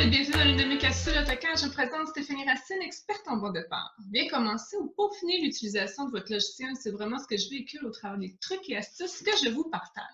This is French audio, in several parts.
et bienvenue dans l'une de mes capsules AutoCAD. Je me présente Stéphanie Racine, experte en bon départ. Bien commencer ou peaufiner l'utilisation de votre logiciel, c'est vraiment ce que je véhicule au travers des trucs et astuces que je vous partage.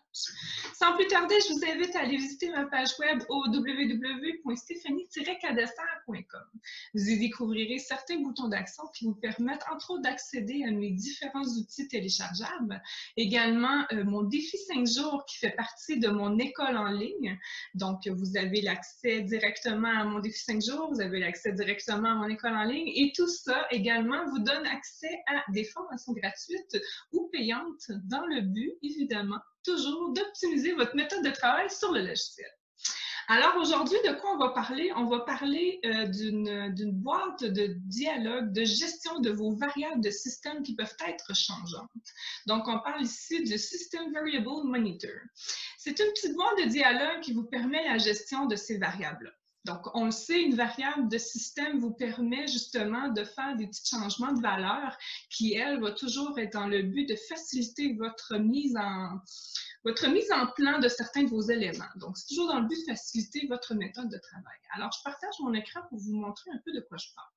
Sans plus tarder, je vous invite à aller visiter ma page web au www.stephanie-cadastre.com. Vous y découvrirez certains boutons d'action qui vous permettent entre autres d'accéder à mes différents outils téléchargeables. Également, mon défi 5 jours qui fait partie de mon école en ligne. Donc, vous avez l'accès directement à mon défi 5 jours, vous avez l'accès directement à mon école en ligne et tout ça également vous donne accès à des formations gratuites ou payantes dans le but, évidemment, toujours d'optimiser votre méthode de travail sur le logiciel. Alors aujourd'hui, de quoi on va parler? On va parler d'une boîte de dialogue, de gestion de vos variables de système qui peuvent être changeantes. Donc, on parle ici du System Variable Monitor. C'est une petite boîte de dialogue qui vous permet la gestion de ces variables-là. Donc, on le sait, une variable de système vous permet justement de faire des petits changements de valeur qui, elle, va toujours être dans le but de faciliter votre mise en plan de certains de vos éléments. Donc, c'est toujours dans le but de faciliter votre méthode de travail. Alors, je partage mon écran pour vous montrer un peu de quoi je parle.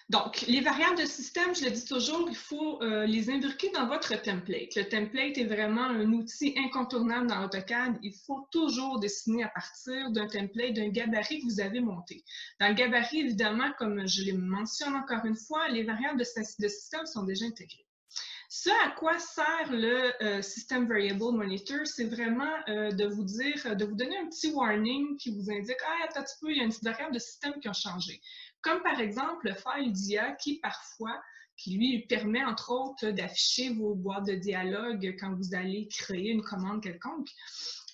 Donc, les variables de système, je le dis toujours, il faut les imbriquer dans votre template. Le template est vraiment un outil incontournable dans AutoCAD. Il faut toujours dessiner à partir d'un template, d'un gabarit que vous avez monté. Dans le gabarit, évidemment, comme je le mentionne encore une fois, les variables de système sont déjà intégrées. Ce à quoi sert le System Variable Monitor, c'est vraiment de vous donner un petit warning qui vous indique « Ah, attends un petit peu, il y a une petite variable de système qui a changé. » Comme par exemple le file DIA qui lui permet entre autres d'afficher vos boîtes de dialogue quand vous allez créer une commande quelconque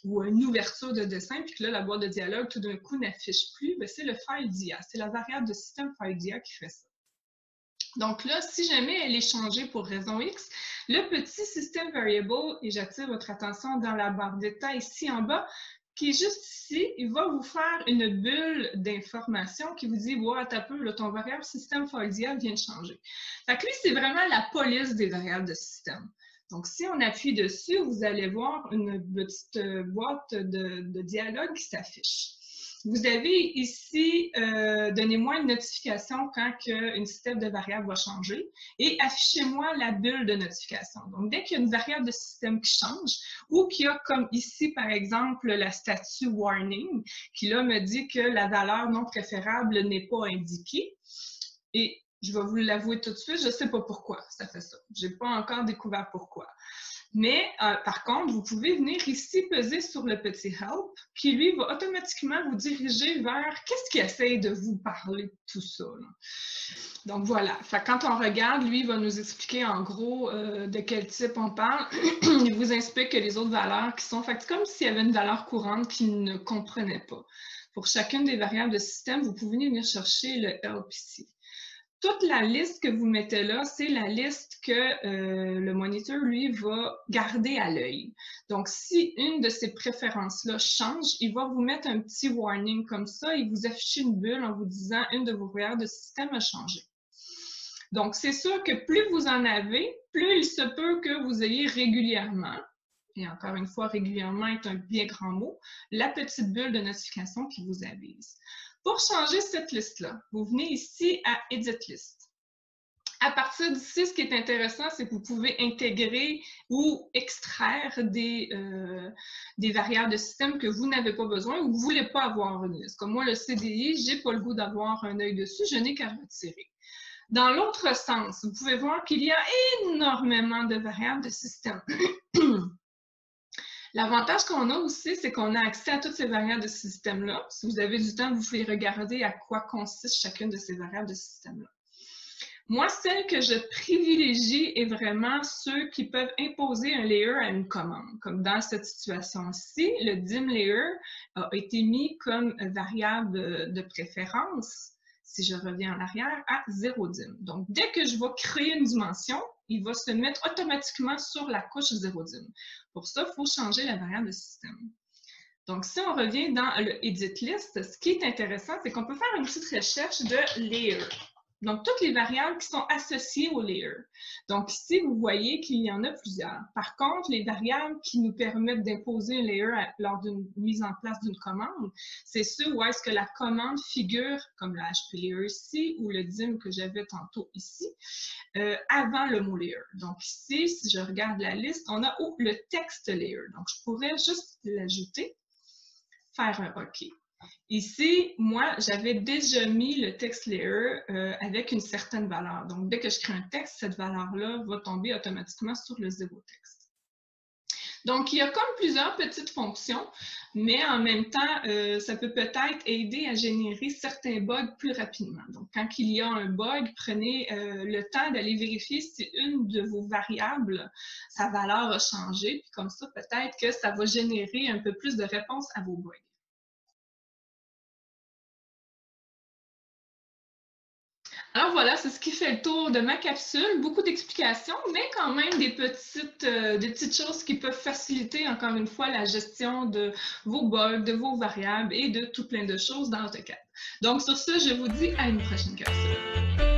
ou une ouverture de dessin, puis que là, la boîte de dialogue tout d'un coup n'affiche plus, c'est le file DIA. C'est la variable de système file DIA qui fait ça. Donc là, si jamais elle est changée pour raison X, le petit System Variable, et j'attire votre attention dans la barre d'état ici en bas, qui est juste ici, il va vous faire une bulle d'information qui vous dit « Wow, attends un peu, là, ton variable système FileDia vient de changer. » Fait que lui, c'est vraiment la police des variables de système. Donc, si on appuie dessus, vous allez voir une petite boîte de dialogue qui s'affiche. Vous avez ici, donnez-moi une notification quand une système de variable va changer et affichez-moi la bulle de notification. Donc, dès qu'il y a une variable de système qui change ou qu'il y a comme ici, par exemple, la statut warning qui là me dit que la valeur non préférable n'est pas indiquée et je vais vous l'avouer tout de suite, je ne sais pas pourquoi ça fait ça. Je n'ai pas encore découvert pourquoi. Mais par contre, vous pouvez venir ici peser sur le petit Help qui, lui, va automatiquement vous diriger vers qu'est-ce qui essaye de vous parler de tout ça. Là. Donc voilà, fait, quand on regarde, lui, il va nous expliquer en gros de quel type on parle. Il vous explique les autres valeurs qui sont... Fait, c'est comme s'il y avait une valeur courante qu'il ne comprenait pas. Pour chacune des variables de système, vous pouvez venir chercher le Help ici. Toute la liste que vous mettez là, c'est la liste que le moniteur, lui, va garder à l'œil. Donc, si une de ces préférences-là change, il va vous mettre un petit warning comme ça et vous afficher une bulle en vous disant une de vos variables de système a changé. Donc, c'est sûr que plus vous en avez, plus il se peut que vous ayez régulièrement, et encore une fois, régulièrement est un bien grand mot, la petite bulle de notification qui vous avise. Pour changer cette liste-là, vous venez ici à Edit List. À partir d'ici, ce qui est intéressant, c'est que vous pouvez intégrer ou extraire des variables de système que vous n'avez pas besoin ou que vous ne voulez pas avoir une liste. Comme moi, le CDI, je n'ai pas le goût d'avoir un œil dessus, je n'ai qu'à retirer. Dans l'autre sens, vous pouvez voir qu'il y a énormément de variables de système. L'avantage qu'on a aussi, c'est qu'on a accès à toutes ces variables de ce système-là. Si vous avez du temps, vous pouvez regarder à quoi consiste chacune de ces variables de ce système-là. Moi, celle que je privilégie est vraiment ceux qui peuvent imposer un layer à une commande. Comme dans cette situation-ci, le dim layer a été mis comme variable de préférence, si je reviens en arrière, à 0 dim. Donc, dès que je vais créer une dimension, il va se mettre automatiquement sur la couche 0 dim. Pour ça, il faut changer la variable de système. Donc, si on revient dans le Edit List, ce qui est intéressant, c'est qu'on peut faire une petite recherche de layer. Donc, toutes les variables qui sont associées au layer. Donc, ici, vous voyez qu'il y en a plusieurs. Par contre, les variables qui nous permettent d'imposer un layer lors d'une mise en place d'une commande, c'est ceux où est-ce que la commande figure, comme le HP layer ici, ou le dim que j'avais tantôt ici, avant le mot layer. Donc, ici, si je regarde la liste, on a le texte layer. Donc, je pourrais juste l'ajouter, faire un OK. Ici, moi, j'avais déjà mis le text layer avec une certaine valeur. Donc, dès que je crée un texte, cette valeur-là va tomber automatiquement sur le zéro texte. Donc, il y a comme plusieurs petites fonctions, mais en même temps, ça peut peut-être aider à générer certains bugs plus rapidement. Donc, quand il y a un bug, prenez le temps d'aller vérifier si une de vos variables, sa valeur a changé, puis comme ça, peut-être que ça va générer un peu plus de réponses à vos bugs. Alors voilà, c'est ce qui fait le tour de ma capsule. Beaucoup d'explications, mais quand même des petites choses qui peuvent faciliter, encore une fois, la gestion de vos bugs, de vos variables et de tout plein de choses dans AutoCAD. Donc sur ce, je vous dis à une prochaine capsule.